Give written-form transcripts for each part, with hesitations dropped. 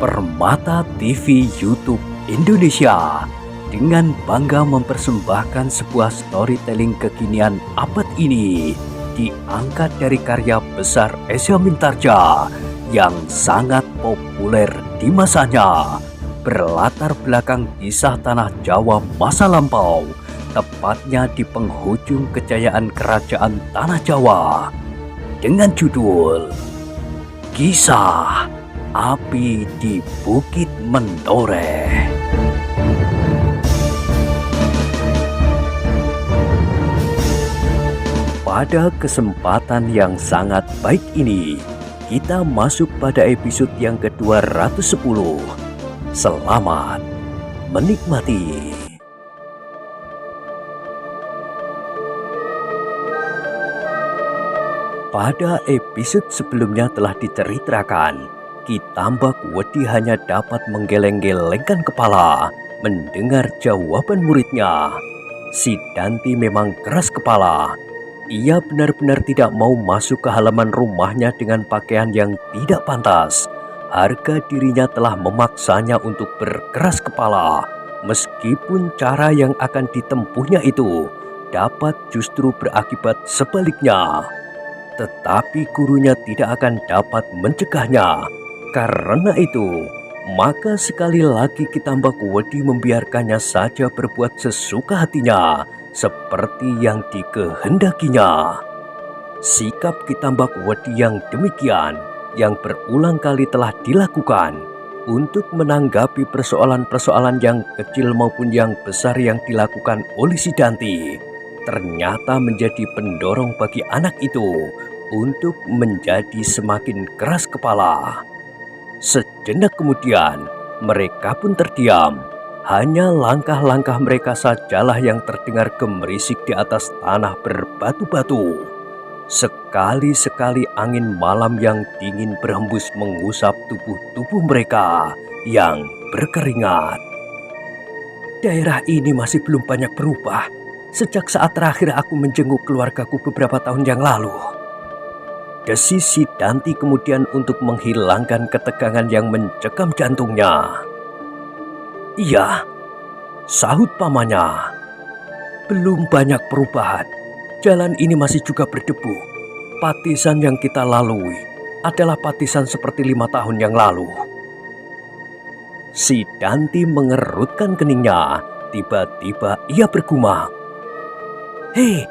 Permata TV YouTube Indonesia dengan bangga mempersembahkan sebuah storytelling kekinian abad ini diangkat dari karya besar Esa Mintardja yang sangat populer di masanya, berlatar belakang kisah tanah Jawa masa lampau, tepatnya di penghujung kejayaan kerajaan tanah Jawa, dengan judul Kisah Api di Bukit Mentoreh. Pada kesempatan yang sangat baik ini, kita masuk pada episode yang ke-210. Selamat menikmati. Pada episode sebelumnya telah diceritakan, Ki Tambak Wedi hanya dapat menggeleng-gelengkan kepala mendengar jawaban muridnya. Si Danti memang keras kepala. Ia benar-benar tidak mau masuk ke halaman rumahnya dengan pakaian yang tidak pantas. Harga dirinya telah memaksanya untuk berkeras kepala, meskipun cara yang akan ditempuhnya itu dapat justru berakibat sebaliknya. Tetapi gurunya tidak akan dapat mencegahnya. Karena itu, maka sekali lagi Ki Tambak Wedi membiarkannya saja berbuat sesuka hatinya, seperti yang dikehendakinya. Sikap Ki Tambak Wedi yang demikian, yang berulang kali telah dilakukan untuk menanggapi persoalan-persoalan yang kecil maupun yang besar yang dilakukan oleh si Danti, ternyata menjadi pendorong bagi anak itu untuk menjadi semakin keras kepala. Sejenak kemudian, mereka pun terdiam. Hanya langkah-langkah mereka sajalah yang terdengar gemerisik di atas tanah berbatu-batu. Sekali-sekali angin malam yang dingin berhembus mengusap tubuh-tubuh mereka yang berkeringat. Daerah ini masih belum banyak berubah sejak saat terakhir aku menjenguk keluargaku beberapa tahun yang lalu. Desis si Danti kemudian untuk menghilangkan ketegangan yang mencekam jantungnya. Iya, sahut pamannya. Belum banyak perubahan. Jalan ini masih juga berdebu. Patisan yang kita lalui adalah patisan seperti 5 tahun yang lalu. Si Danti mengerutkan keningnya. Tiba-tiba ia bergumam. Hei,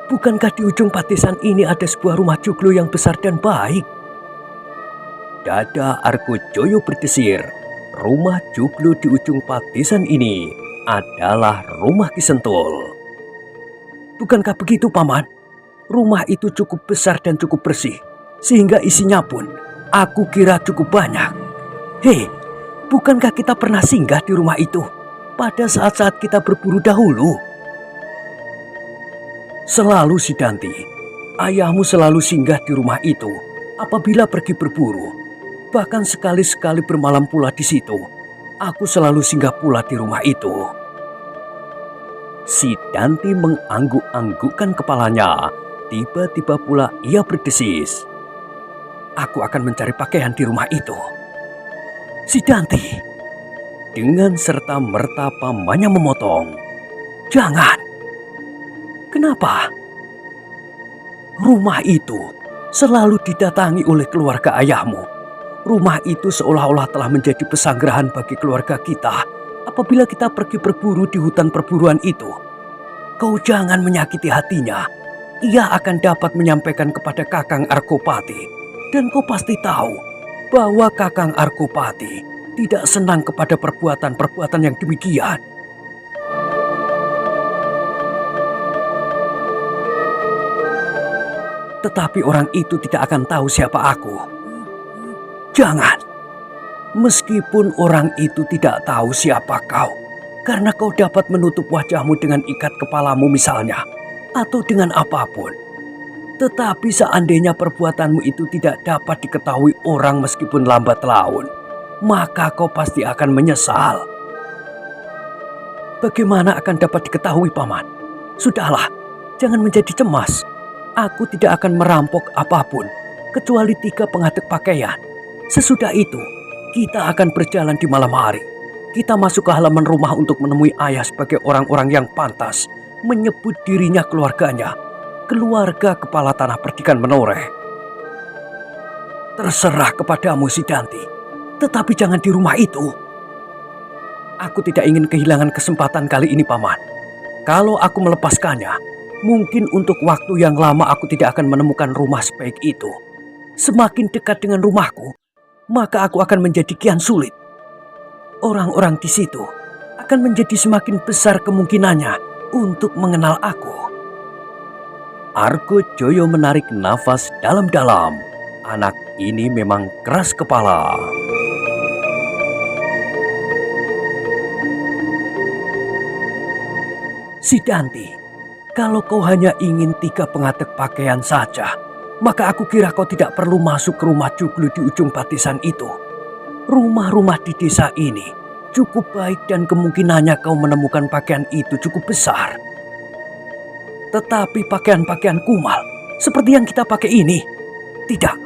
bukankah di ujung patisan ini ada sebuah rumah joglo yang besar dan baik? Dada Argojoyo berdesir. Rumah joglo di ujung patisan ini adalah rumah Ki Sentul. Bukankah begitu, Paman? Rumah itu cukup besar dan cukup bersih, sehingga isinya pun aku kira cukup banyak. Hei, bukankah kita pernah singgah di rumah itu pada saat-saat kita berburu dahulu? Selalu si Danti, ayahmu selalu singgah di rumah itu apabila pergi berburu. Bahkan sekali-sekali bermalam pula di situ. Aku selalu singgah pula di rumah itu. Si Danti mengangguk-anggukkan kepalanya. Tiba-tiba pula ia berdesis. Aku akan mencari pakaian di rumah itu. Si Danti, dengan serta-merta pamannya memotong. Jangan. Kenapa? Rumah itu selalu didatangi oleh keluarga ayahmu. Rumah itu seolah-olah telah menjadi pesanggrahan bagi keluarga kita apabila kita pergi berburu di hutan perburuan itu. Kau jangan menyakiti hatinya. Ia akan dapat menyampaikan kepada Kakang Argopati. Dan kau pasti tahu bahwa Kakang Argopati tidak senang kepada perbuatan-perbuatan yang demikian. Tetapi orang itu tidak akan tahu siapa aku. Jangan. Meskipun orang itu tidak tahu siapa kau, karena kau dapat menutup wajahmu dengan ikat kepalamu misalnya, atau dengan apapun. Tetapi seandainya perbuatanmu itu tidak dapat diketahui orang meskipun lambat laun, maka kau pasti akan menyesal. Bagaimana akan dapat diketahui, Paman? Sudahlah, jangan menjadi cemas. Aku tidak akan merampok apapun, kecuali 3 pengadek pakaian. Sesudah itu, Kita akan berjalan di malam hari. Kita masuk ke halaman rumah untuk menemui ayah sebagai orang-orang yang pantas menyebut dirinya keluarganya, keluarga kepala tanah perdikan menoreh. Terserah kepadamu, Sidanti, tetapi jangan di rumah itu. Aku tidak ingin kehilangan kesempatan kali ini, Paman. Kalau aku melepaskannya, mungkin untuk waktu yang lama aku tidak akan menemukan rumah sebaik itu. Semakin dekat dengan rumahku, maka aku akan menjadi kian sulit. Orang-orang di situ akan menjadi semakin besar kemungkinannya untuk mengenal aku. Argo Joyo menarik nafas dalam-dalam. Anak ini memang keras kepala. Sidanti, kalau kau hanya ingin 3 pengatek pakaian saja, maka aku kira kau tidak perlu masuk ke rumah Joglo di ujung batisan itu. Rumah-rumah di desa ini cukup baik dan kemungkinannya kau menemukan pakaian itu cukup besar. Tetapi pakaian-pakaian kumal seperti yang kita pakai ini, tidak.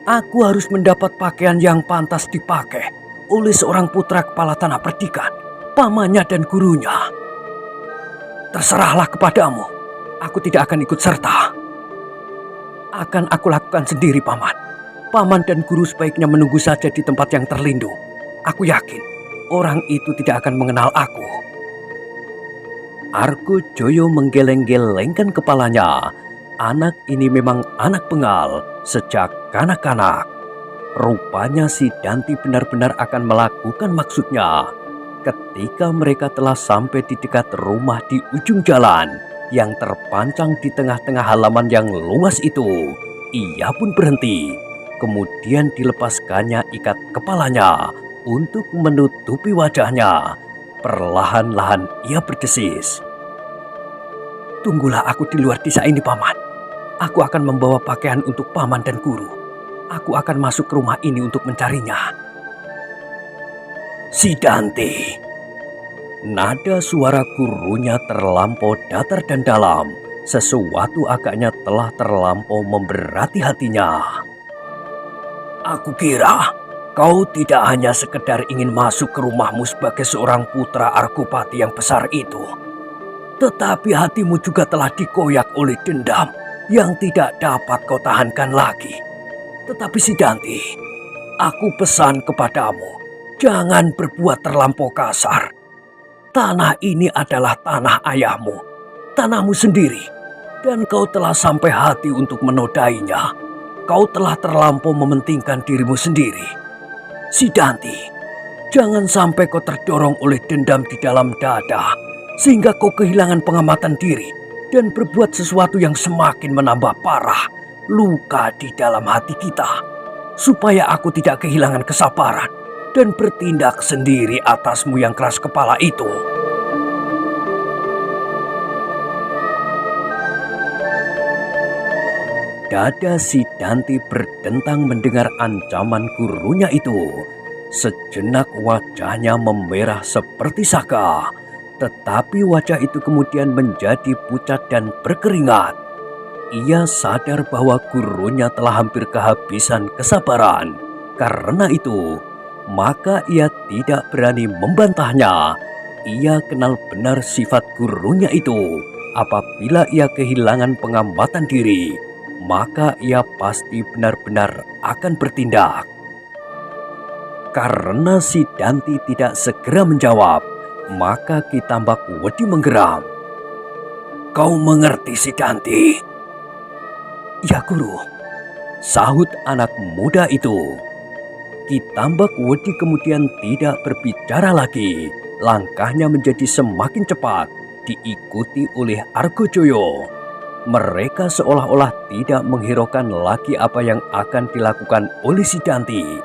Aku harus mendapat pakaian yang pantas dipakai oleh seorang putra kepala tanah perdikan, pamannya dan gurunya. Terserahlah kepadamu, aku tidak akan ikut serta. Akan aku lakukan sendiri, Paman. Paman dan guru sebaiknya menunggu saja di tempat yang terlindung. Aku yakin orang itu tidak akan mengenal aku. Argo Joyo menggeleng-gelengkan kepalanya. Anak ini memang anak bengal sejak kanak-kanak. Rupanya Sidanti benar-benar akan melakukan maksudnya. Ketika mereka telah sampai di dekat rumah di ujung jalan yang terpancang di tengah-tengah halaman yang luas itu, ia pun berhenti. Kemudian dilepaskannya ikat kepalanya untuk menutupi wajahnya. Perlahan-lahan ia berdesis. Tunggulah aku di luar desa ini, Paman. Aku akan membawa pakaian untuk Paman dan guru. Aku akan masuk ke rumah ini untuk mencarinya. Sidanti. Nada suara gurunya terlampau datar dan dalam. Sesuatu agaknya telah terlampau memberati hatinya. Aku kira kau tidak hanya sekedar ingin masuk ke rumahmu sebagai seorang putra Argopati yang besar itu, tetapi hatimu juga telah dikoyak oleh dendam yang tidak dapat kau tahankan lagi. Tetapi Sidanti, aku pesan kepadamu, jangan berbuat terlampau kasar. Tanah ini adalah tanah ayahmu, tanahmu sendiri, dan kau telah sampai hati untuk menodainya. Kau telah terlampau mementingkan dirimu sendiri. Sidanti, jangan sampai kau terdorong oleh dendam di dalam dada, sehingga kau kehilangan pengamatan diri dan berbuat sesuatu yang semakin menambah parah luka di dalam hati kita, supaya aku tidak kehilangan kesabaran dan bertindak sendiri atasmu yang keras kepala itu. Dada Sidanti berdentang mendengar ancaman gurunya itu. Sejenak wajahnya memerah seperti saka, tetapi wajah itu kemudian menjadi pucat dan berkeringat. Ia sadar bahwa gurunya telah hampir kehabisan kesabaran. Karena itu, maka ia tidak berani membantahnya. Ia kenal benar sifat gurunya itu. Apabila ia kehilangan pengamatan diri, maka ia pasti benar-benar akan bertindak. Karena Sidanti tidak segera menjawab, maka Ki Tambak Wedi menggeram. Kau mengerti, Sidanti? Ya, Guru, sahut anak muda itu. Ki Tambak Wedi kemudian tidak berbicara lagi. Langkahnya menjadi semakin cepat, diikuti oleh Argo Joyo. Mereka seolah-olah tidak menghiraukan lagi apa yang akan dilakukan oleh Sidanti.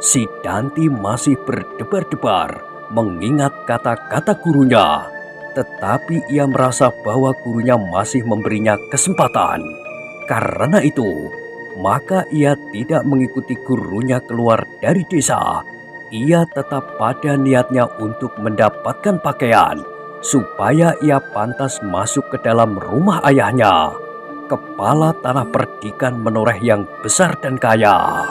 Sidanti masih berdebar-debar mengingat kata-kata gurunya, tetapi ia merasa bahwa gurunya masih memberinya kesempatan. Karena itu, maka ia tidak mengikuti gurunya keluar dari desa. Ia tetap pada niatnya untuk mendapatkan pakaian, supaya ia pantas masuk ke dalam rumah ayahnya, kepala tanah perdikan menoreh yang besar dan kaya.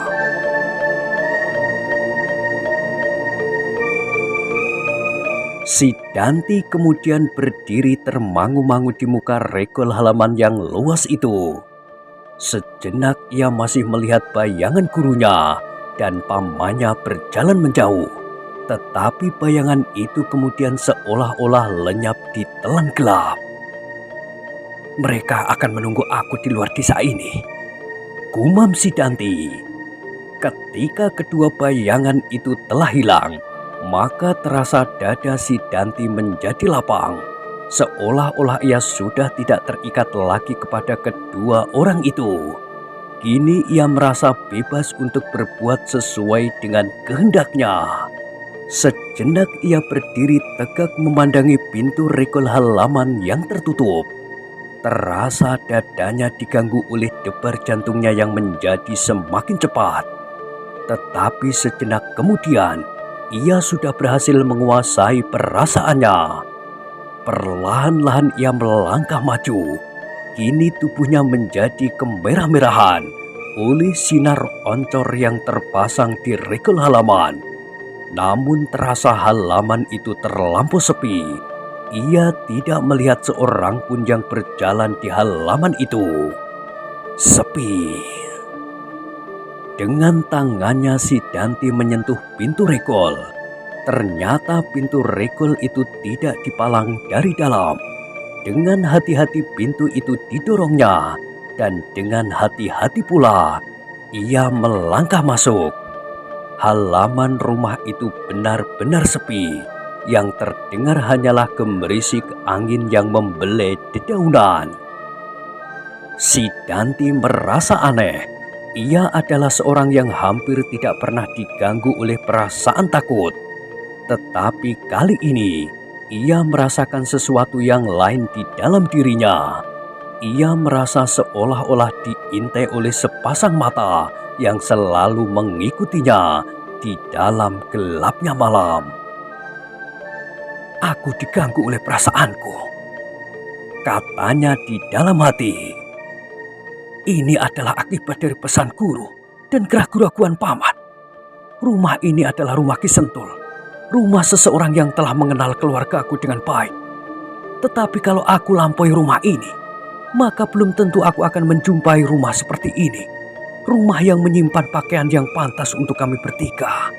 Si Danti kemudian berdiri termangu-mangu di muka regol halaman yang luas itu. Sejenak ia masih melihat bayangan gurunya dan pamannya berjalan menjauh. Tetapi bayangan itu kemudian seolah-olah lenyap di telan gelap. Mereka akan menunggu aku di luar desa ini, gumam si Danti. Ketika kedua bayangan itu telah hilang, maka terasa dada si Danti menjadi lapang. Seolah-olah ia sudah tidak terikat lagi kepada kedua orang itu. Kini ia merasa bebas untuk berbuat sesuai dengan kehendaknya. Sejenak ia berdiri tegak memandangi pintu regol halaman yang tertutup. Terasa dadanya diganggu oleh debar jantungnya yang menjadi semakin cepat. Tetapi sejenak kemudian, ia sudah berhasil menguasai perasaannya. Perlahan-lahan ia melangkah maju. Kini tubuhnya menjadi kemerah-merahan oleh sinar oncor yang terpasang di regol halaman. Namun terasa halaman itu terlampau sepi. Ia tidak melihat seorang pun yang berjalan di halaman itu. Sepi. Dengan tangannya si Danti menyentuh pintu regol. Ternyata pintu regol itu tidak dipalang dari dalam. Dengan hati-hati pintu itu didorongnya, dan dengan hati-hati pula ia melangkah masuk. Halaman rumah itu benar-benar sepi. Yang terdengar hanyalah gemerisik angin yang membelai dedaunan. Si Danti merasa aneh. Ia adalah seorang yang hampir tidak pernah diganggu oleh perasaan takut. Tetapi kali ini, ia merasakan sesuatu yang lain di dalam dirinya. Ia merasa seolah-olah diintai oleh sepasang mata yang selalu mengikutinya di dalam gelapnya malam. Aku diganggu oleh perasaanku, katanya di dalam hati. Ini adalah akibat dari pesan guru dan keraguan paman. Rumah ini adalah rumah Ki Sentul, rumah seseorang yang telah mengenal keluargaku dengan baik. Tetapi kalau aku lampaui rumah ini, maka belum tentu aku akan menjumpai rumah seperti ini. Rumah yang menyimpan pakaian yang pantas untuk kami bertiga.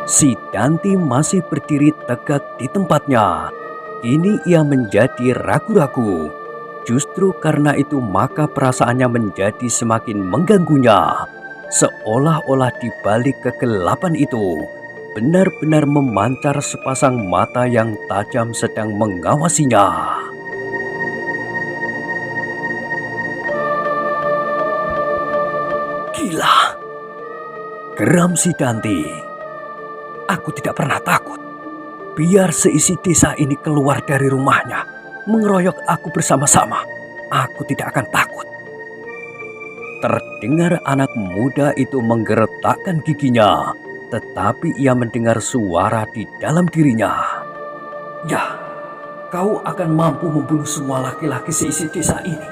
Si Danti masih berdiri tegak di tempatnya. Kini ia menjadi ragu-ragu. Justru karena itu maka perasaannya menjadi semakin mengganggunya. Seolah-olah di balik kegelapan itu benar-benar memancar sepasang mata yang tajam sedang mengawasinya. Gila, geram si Danti. Aku tidak pernah takut. Biar seisi desa ini keluar dari rumahnya, mengeroyok aku bersama-sama, aku tidak akan takut. Terdengar anak muda itu menggeretakkan giginya, tetapi ia mendengar suara di dalam dirinya. Ya, kau akan mampu membunuh semua laki-laki seisi desa ini.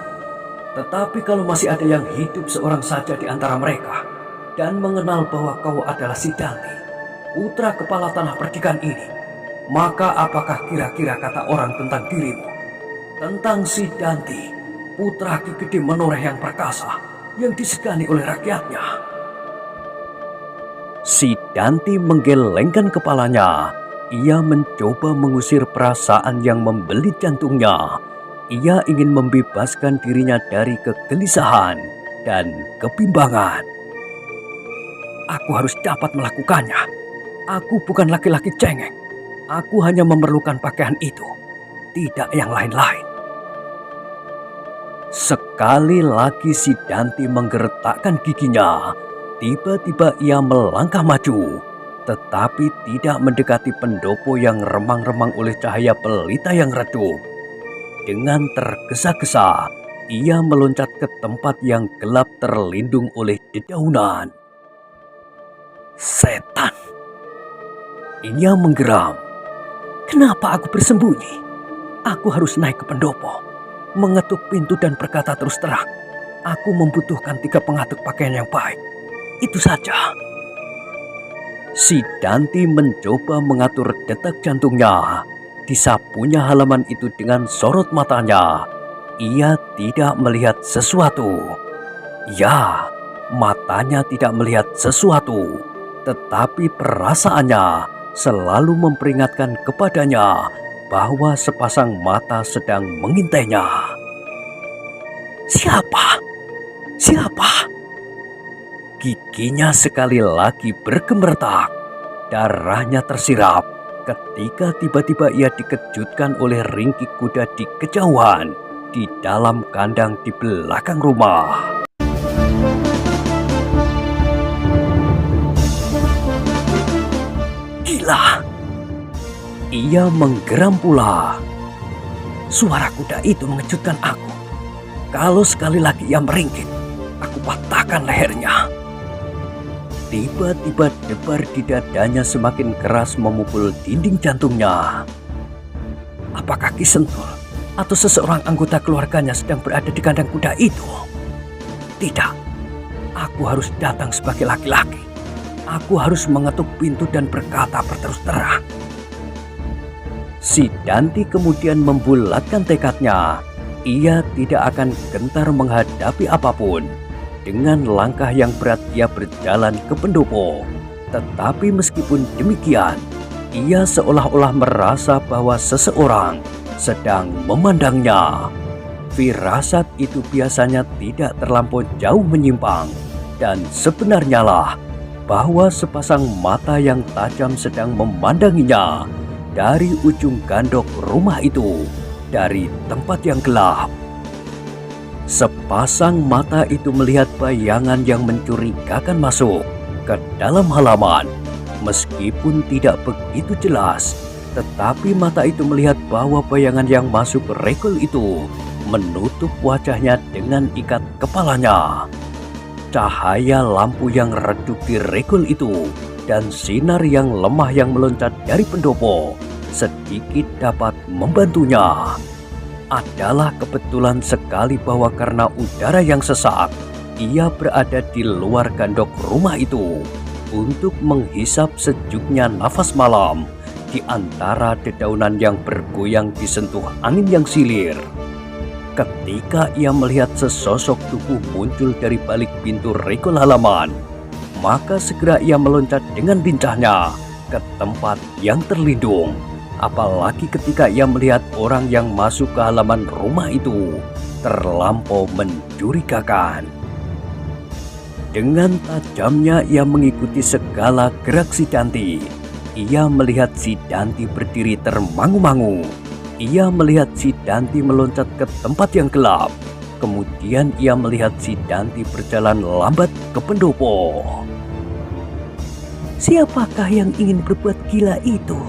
Tetapi kalau masih ada yang hidup seorang saja di antara mereka, dan mengenal bahwa kau adalah si Danti, putra kepala tanah perdikan ini, maka apakah kira-kira kata orang tentang dirimu? Tentang si Danti, putra Ki Gede Menoreh yang perkasa, yang disegani oleh rakyatnya. Si Danti menggelengkan kepalanya. Ia mencoba mengusir perasaan yang membelit jantungnya. Ia ingin membebaskan dirinya dari kegelisahan dan kebimbangan. Aku harus dapat melakukannya. Aku bukan laki-laki cengeng. Aku hanya memerlukan pakaian itu, tidak yang lain-lain. Sekali lagi si Danti menggeretakkan giginya. Tiba-tiba ia melangkah maju, tetapi tidak mendekati pendopo yang remang-remang oleh cahaya pelita yang redup. Dengan tergesa-gesa, ia meloncat ke tempat yang gelap terlindung oleh dedaunan. Setan! Ia menggeram. Kenapa aku bersembunyi? Aku harus naik ke pendopo, mengetuk pintu dan berkata terus terang. Aku membutuhkan 3 pengatuk pakaian yang baik. itu saja. Si Danti mencoba mengatur detak jantungnya. Disapunya halaman itu dengan sorot matanya. Ia tidak melihat sesuatu. Ya, matanya tidak melihat sesuatu, tetapi perasaannya selalu memperingatkan kepadanya bahwa sepasang mata sedang mengintainya. Siapa? Siapa? Giginya sekali lagi bergemeretak. Darahnya tersirap ketika tiba-tiba ia dikejutkan oleh ringkih kuda di kejauhan di dalam kandang di belakang rumah. Gila! Ia menggeram pula. Suara kuda itu mengejutkan aku. Kalau sekali lagi ia meringkik, aku patahkan lehernya. Tiba-tiba debar di dadanya semakin keras memukul dinding jantungnya. Apakah Ki Sentul atau seseorang anggota keluarganya sedang berada di kandang kuda itu? Tidak, aku harus datang sebagai laki-laki. Aku harus mengetuk pintu dan berkata berterus terang. Si Danti kemudian membulatkan tekadnya. Ia tidak akan gentar menghadapi apapun. Dengan langkah yang berat ia berjalan ke pendopo. Tetapi meskipun demikian, ia seolah-olah merasa bahwa seseorang sedang memandangnya. Firasat itu biasanya tidak terlampau jauh menyimpang. Dan sebenarnya lah bahwa sepasang mata yang tajam sedang memandanginya dari ujung gandok rumah itu, dari tempat yang gelap. Sepasang mata itu melihat bayangan yang mencurigakan masuk ke dalam halaman. Meskipun tidak begitu jelas, tetapi mata itu melihat bahwa bayangan yang masuk ke regol itu menutup wajahnya dengan ikat kepalanya. Cahaya lampu yang redup di regol itu dan sinar yang lemah yang meloncat dari pendopo sedikit dapat membantunya. Adalah kebetulan sekali bahwa karena udara yang sesak, ia berada di luar gandok rumah itu untuk menghisap sejuknya nafas malam di antara dedaunan yang bergoyang disentuh angin yang silir. Ketika ia melihat sesosok tubuh muncul dari balik pintu regol halaman, maka segera ia meloncat dengan lincahnya ke tempat yang terlindung. Apalagi ketika ia melihat orang yang masuk ke halaman rumah itu terlampau mencurigakan. Dengan tajamnya ia mengikuti segala gerak si Danti. Ia melihat si Danti berdiri termangu-mangu. Ia melihat si Danti meloncat ke tempat yang gelap. Kemudian ia melihat si Danti berjalan lambat ke pendopo. Siapakah yang ingin berbuat gila itu?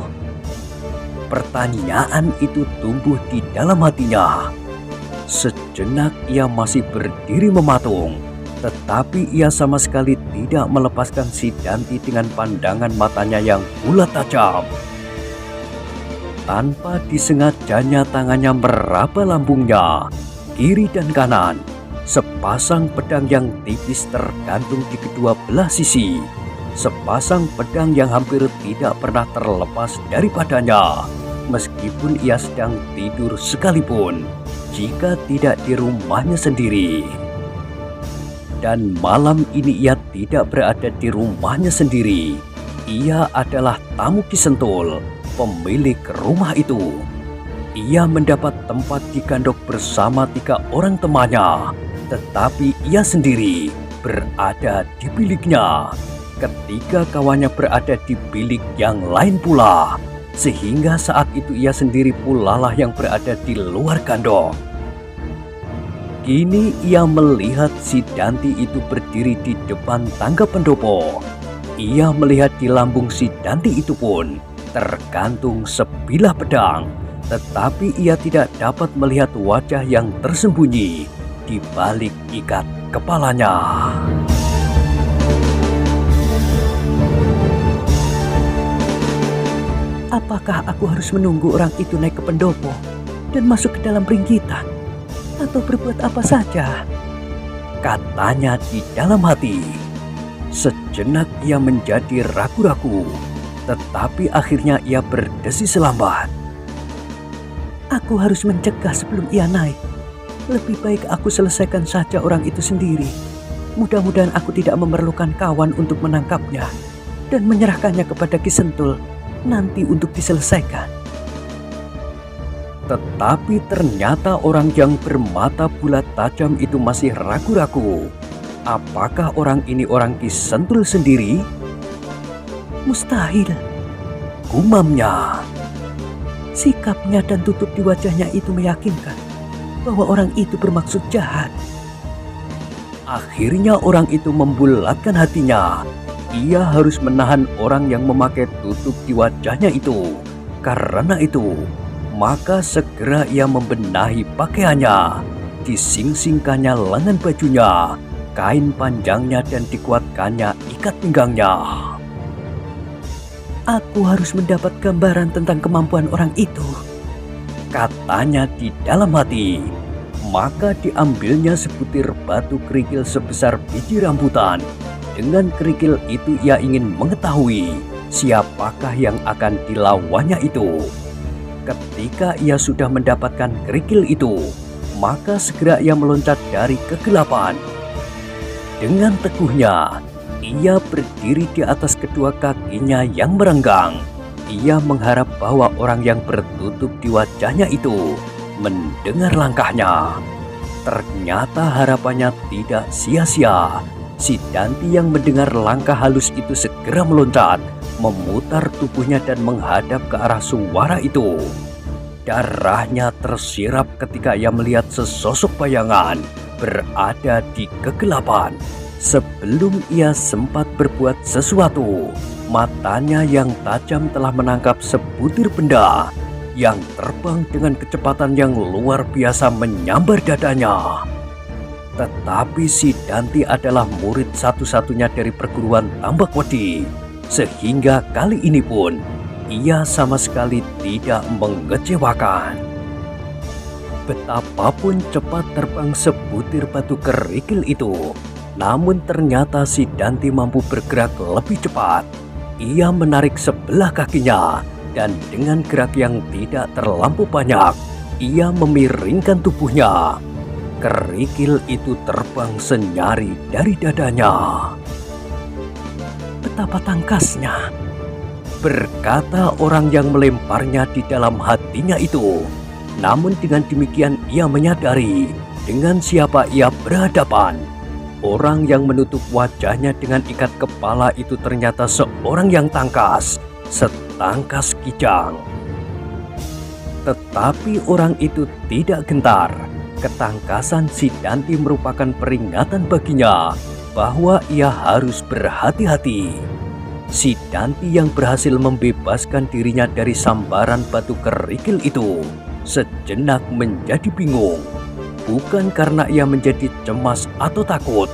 Pertanyaan itu tumbuh di dalam hatinya. Sejenak ia masih berdiri mematung, tetapi ia sama sekali tidak melepaskan si Danti dengan pandangan matanya yang bulat tajam. Tanpa disengajanya tangannya meraba lambungnya, kiri dan kanan. Sepasang pedang yang tipis tergantung di kedua belah sisi. Sepasang pedang yang hampir tidak pernah terlepas daripadanya, meskipun ia sedang tidur sekalipun, jika tidak di rumahnya sendiri. Dan malam ini ia tidak berada di rumahnya sendiri. Ia adalah tamu Ki Sentul, pemilik rumah itu. Ia mendapat tempat di gandok bersama 3 orang temannya, tetapi ia sendiri berada di biliknya. Ketiga kawannya berada di bilik yang lain pula, sehingga saat itu ia sendiri pula lah yang berada di luar gandok. Kini ia melihat si Danti itu berdiri di depan tangga pendopo. Ia melihat di lambung si Danti itu pun tergantung sebilah pedang, tetapi ia tidak dapat melihat wajah yang tersembunyi di balik ikat kepalanya. Apakah aku harus menunggu orang itu naik ke pendopo dan masuk ke dalam ringkitan, atau berbuat apa saja? Katanya di dalam hati. Sejenak ia menjadi ragu-ragu, tetapi akhirnya ia berdesis lambat. Aku harus mencegah sebelum ia naik. Lebih baik aku selesaikan saja orang itu sendiri. Mudah-mudahan aku tidak memerlukan kawan untuk menangkapnya dan menyerahkannya kepada Ki Sentul nanti untuk diselesaikan. Tetapi ternyata orang yang bermata bulat tajam itu masih ragu-ragu. Apakah orang ini orang Ki Sentul sendiri? Mustahil. Gumamnya. Sikapnya dan tutup di wajahnya itu meyakinkan bahwa orang itu bermaksud jahat. Akhirnya orang itu membulatkan hatinya. Ia harus menahan orang yang memakai tutup di wajahnya itu. Karena itu, maka segera ia membenahi pakaiannya. Dising-singkannya lengan bajunya, kain panjangnya dan dikuatkannya ikat pinggangnya. Aku harus mendapat gambaran tentang kemampuan orang itu, katanya di dalam hati. Maka diambilnya sebutir batu kerikil sebesar biji rambutan. Dengan kerikil itu ia ingin mengetahui siapakah yang akan dilawannya itu. Ketika ia sudah mendapatkan kerikil itu, maka segera ia meloncat dari kegelapan. Dengan teguhnya, ia berdiri di atas kedua kakinya yang merenggang. Ia mengharap bahwa orang yang bertutup di wajahnya itu mendengar langkahnya. Ternyata harapannya tidak sia-sia. Si Danti yang mendengar langkah halus itu segera meloncat, memutar tubuhnya dan menghadap ke arah suara itu. Darahnya tersirap ketika ia melihat sesosok bayangan berada di kegelapan. Sebelum ia sempat berbuat sesuatu, matanya yang tajam telah menangkap sebutir benda yang terbang dengan kecepatan yang luar biasa menyambar dadanya. Tetapi si Danti adalah murid satu-satunya dari perguruan Tambak Wedi, sehingga kali ini pun ia sama sekali tidak mengecewakan. Betapapun cepat terbang sebutir batu kerikil itu, namun ternyata si Danti mampu bergerak lebih cepat. Ia menarik sebelah kakinya dan dengan gerak yang tidak terlampau banyak, ia memiringkan tubuhnya. Kerikil itu terbang senyari dari dadanya. Betapa tangkasnya, berkata orang yang melemparnya di dalam hatinya itu. Namun dengan demikian ia menyadari dengan siapa ia berhadapan. Orang yang menutup wajahnya dengan ikat kepala itu ternyata seorang yang tangkas, setangkas kijang. Tetapi orang itu tidak gentar. Ketangkasan si Danti merupakan peringatan baginya bahwa ia harus berhati-hati. Si Danti yang berhasil membebaskan dirinya dari sambaran batu kerikil itu sejenak menjadi bingung. Bukan karena ia menjadi cemas atau takut,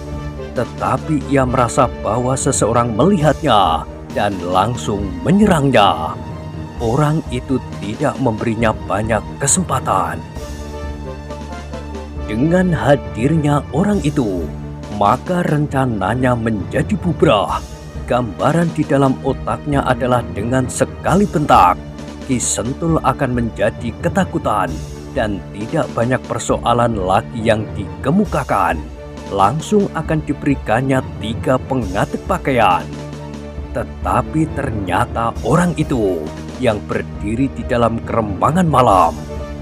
tetapi ia merasa bahwa seseorang melihatnya dan langsung menyerangnya. Orang itu tidak memberinya banyak kesempatan. Dengan hadirnya orang itu, maka rencananya menjadi bubrah. Gambaran di dalam otaknya adalah dengan sekali bentak, Ki Sentul akan menjadi ketakutan dan tidak banyak persoalan lagi yang dikemukakan. Langsung akan diberikannya 3 pengatek pakaian. Tetapi ternyata orang itu yang berdiri di dalam kerembangan malam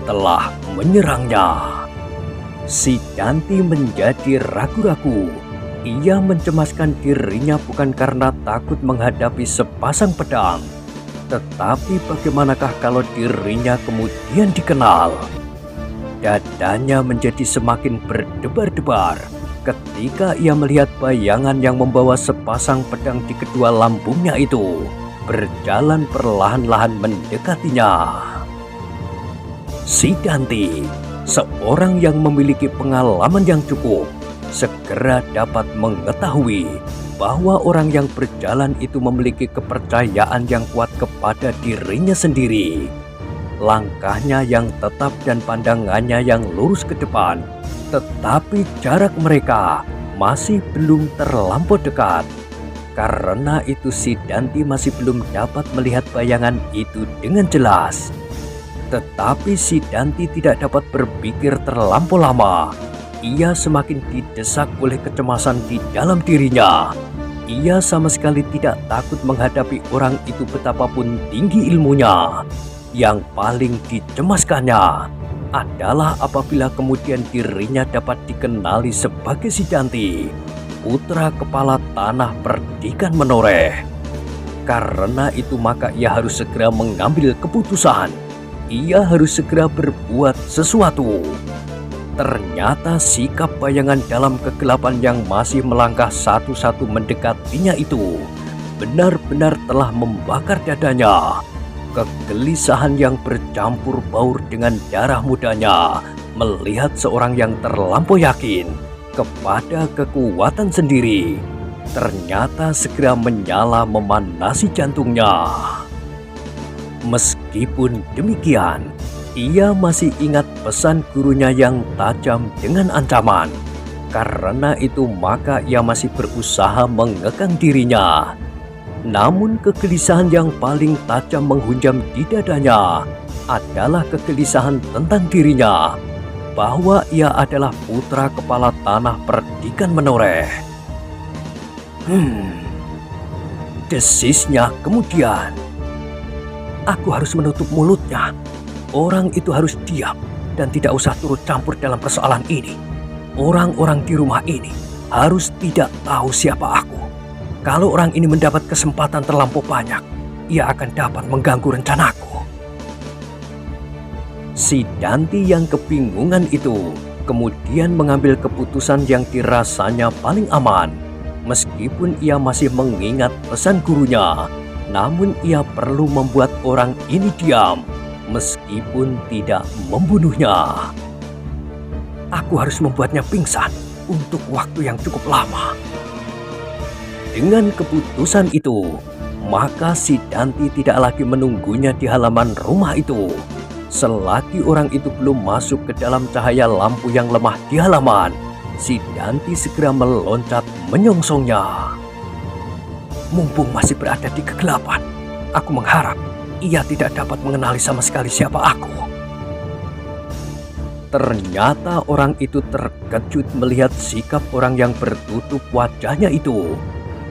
telah menyerangnya. Si Danti menjadi ragu-ragu. Ia mencemaskan dirinya bukan karena takut menghadapi sepasang pedang, tetapi bagaimanakah kalau dirinya kemudian dikenal? Dadanya menjadi semakin berdebar-debar ketika ia melihat bayangan yang membawa sepasang pedang di kedua lambungnya itu berjalan perlahan-lahan mendekatinya. Si Danti, seorang yang memiliki pengalaman yang cukup, segera dapat mengetahui bahwa orang yang berjalan itu memiliki kepercayaan yang kuat kepada dirinya sendiri. Langkahnya yang tetap dan pandangannya yang lurus ke depan, tetapi jarak mereka masih belum terlampau dekat. Karena itu si Danti masih belum dapat melihat bayangan itu dengan jelas. Tetapi si Danti tidak dapat berpikir terlampau lama. Ia semakin didesak oleh kecemasan di dalam dirinya. Ia sama sekali tidak takut menghadapi orang itu betapapun tinggi ilmunya. Yang paling dicemaskannya adalah apabila kemudian dirinya dapat dikenali sebagai si Danti, putra kepala tanah perdikan menoreh. Karena itu maka ia harus segera mengambil keputusan. Ia harus segera berbuat sesuatu. Ternyata sikap bayangan dalam kegelapan yang masih melangkah satu-satu mendekatinya itu benar-benar telah membakar dadanya. Kegelisahan yang bercampur baur dengan darah mudanya melihat seorang yang terlampau yakin kepada kekuatan sendiri ternyata segera menyala memanasi jantungnya. Meskipun demikian, ia masih ingat pesan gurunya yang tajam dengan ancaman. Karena itu maka ia masih berusaha mengekang dirinya. Namun kegelisahan yang paling tajam menghunjam di dadanya adalah kegelisahan tentang dirinya, bahwa ia adalah putra kepala tanah perdikan menoreh. Desisnya kemudian, aku harus menutup mulutnya. Orang itu harus diam dan tidak usah turut campur dalam persoalan ini. Orang-orang di rumah ini harus tidak tahu siapa aku. Kalau orang ini mendapat kesempatan terlampau banyak, ia akan dapat mengganggu rencanaku. Si Danti yang kebingungan itu kemudian mengambil keputusan yang dirasanya paling aman. Meskipun ia masih mengingat pesan gurunya, namun ia perlu membuat orang ini diam, meskipun tidak membunuhnya. Aku harus membuatnya pingsan untuk waktu yang cukup lama. Dengan keputusan itu, maka si Danti tidak lagi menunggunya di halaman rumah itu. Selagi orang itu belum masuk ke dalam cahaya lampu yang lemah di halaman, si Danti segera meloncat menyongsongnya. Mumpung masih berada di kegelapan, aku mengharap ia tidak dapat mengenali sama sekali siapa aku. Ternyata orang itu terkejut melihat sikap orang yang bertutup wajahnya itu.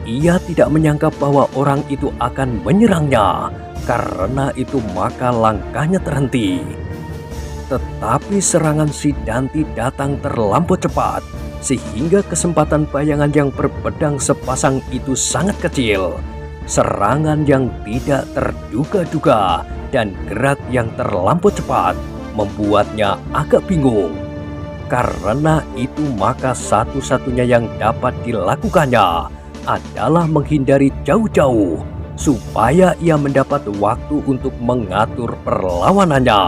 Ia tidak menyangka bahwa orang itu akan menyerangnya. Karena itu maka langkahnya terhenti. Tetapi serangan si Danti datang terlampau cepat, sehingga kesempatan bayangan yang berpedang sepasang itu sangat kecil. Serangan yang tidak terduga-duga dan gerak yang terlampau cepat membuatnya agak bingung. Karena itu maka satu-satunya yang dapat dilakukannya adalah menghindari jauh-jauh supaya ia mendapat waktu untuk mengatur perlawanannya.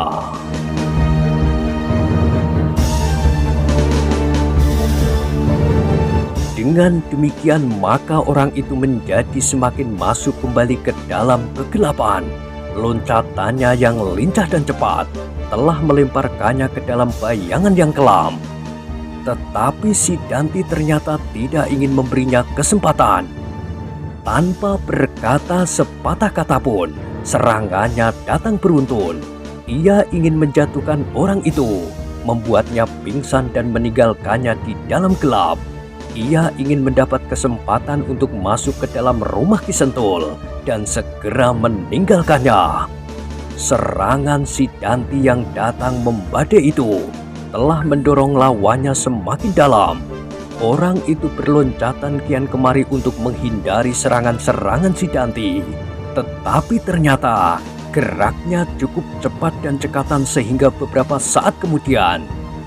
Dengan demikian maka orang itu menjadi semakin masuk kembali ke dalam kegelapan. Loncatannya yang lincah dan cepat telah melemparkannya ke dalam bayangan yang kelam. Tetapi si Danti ternyata tidak ingin memberinya kesempatan. Tanpa berkata sepatah kata pun, serangannya datang beruntun. Ia ingin menjatuhkan orang itu, membuatnya pingsan dan meninggalkannya di dalam gelap. Ia ingin mendapat kesempatan untuk masuk ke dalam rumah Ki Sentul dan segera meninggalkannya. Serangan si Danti yang datang membadai itu telah mendorong lawannya semakin dalam. Orang itu berloncatan kian kemari untuk menghindari serangan-serangan si Danti. Tetapi ternyata geraknya cukup cepat dan cekatan sehingga beberapa saat kemudian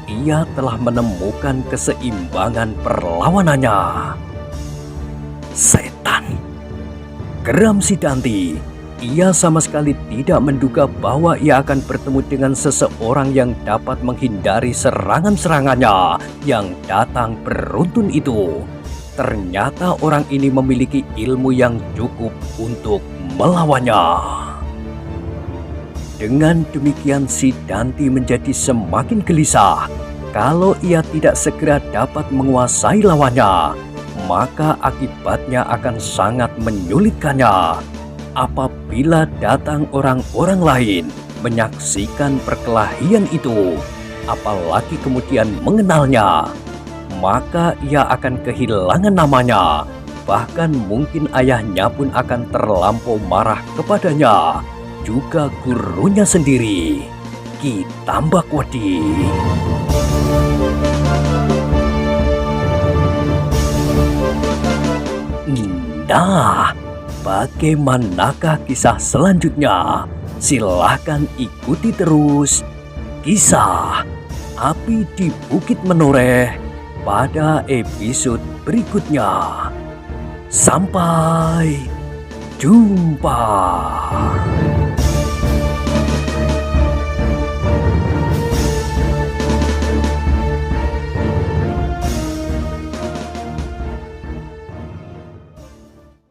ia telah menemukan keseimbangan perlawanannya. Setan! Geram si Danti. Ia sama sekali tidak menduga bahwa ia akan bertemu dengan seseorang yang dapat menghindari serangan-serangannya yang datang beruntun itu. Ternyata orang ini memiliki ilmu yang cukup untuk melawannya. Dengan demikian si Danti menjadi semakin gelisah. Kalau ia tidak segera dapat menguasai lawannya, maka akibatnya akan sangat menyulitkannya apabila datang orang-orang lain menyaksikan perkelahian itu, apalagi kemudian mengenalnya, maka ia akan kehilangan namanya. Bahkan mungkin ayahnya pun akan terlampau marah kepadanya, juga gurunya sendiri, Ki Tambakwedi. Nah, bagaimanakah kisah selanjutnya? Silahkan ikuti terus kisah Api di Bukit Menoreh pada episode berikutnya. Sampai jumpa.